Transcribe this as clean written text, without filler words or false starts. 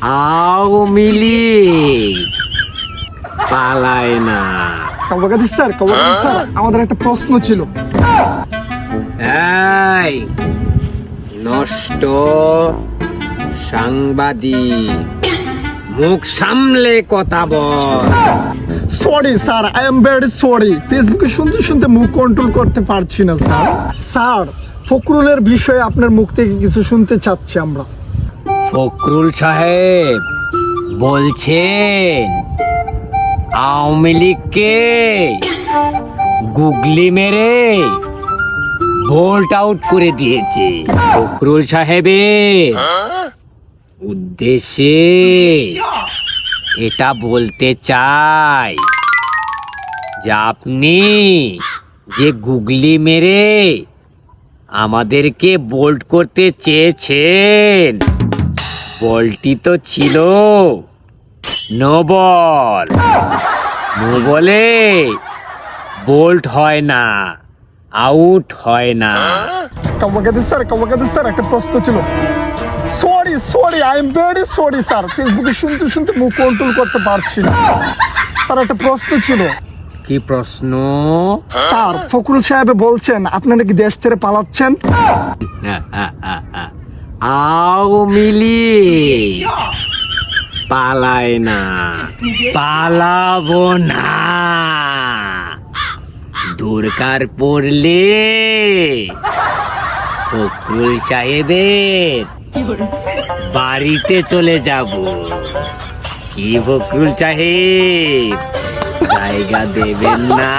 আওয়ামী লীগ পালায় না। কবগাদি স্যার, আমাদের একটা প্রশ্ন ছিল। এই নষ্ট সাংবাদিক, মুখ সামলে কথা বল। Sorry sir, I am very sorry. ফেসবুকে শুনতে শুনতে মুখ কন্ট্রোল করতে পারছি না স্যার। স্যার, ফখরুলের বিষয়ে আপনার মুখ থেকে কিছু শুনতে চাচ্ছি আমরা। ফখরুল সাহেব বলছেন আওয়ামী লীগকে গুগলি মেরে বোল্ট আউট করে দিয়েছে। ফখরুল সাহেবের উদ্দেশ্যে এটা বলতে চাই যে আপনি যে গুগলি মেরে আমাদেরকে বোল্ট করতে চেয়েছেন, বলটি তো ছিল নো বল। নো বলে বোল্ট হয় না, আউট হয় না। কবগাদি স্যার, একটা প্রশ্ন ছিল। Sorry, I am very sorry sir. ফেসবুকে শুনতে শুনতে মুখ কন্ট্রোল করতে পারছি না স্যার। একটা প্রশ্ন ছিল। কি প্রশ্ন? স্যার, ফখরুল সাহেব বলছেন আপনারা কি দেশ ছেড়ে পালাচ্ছেন? আওয়ামী লীগ পালায় না, পালাবো না। দরকার পড়লে ফখরুল সাহেবের বাড়িতে চলে যাব। কি ফখরুল সাহেব, জায়গা দেবেন না?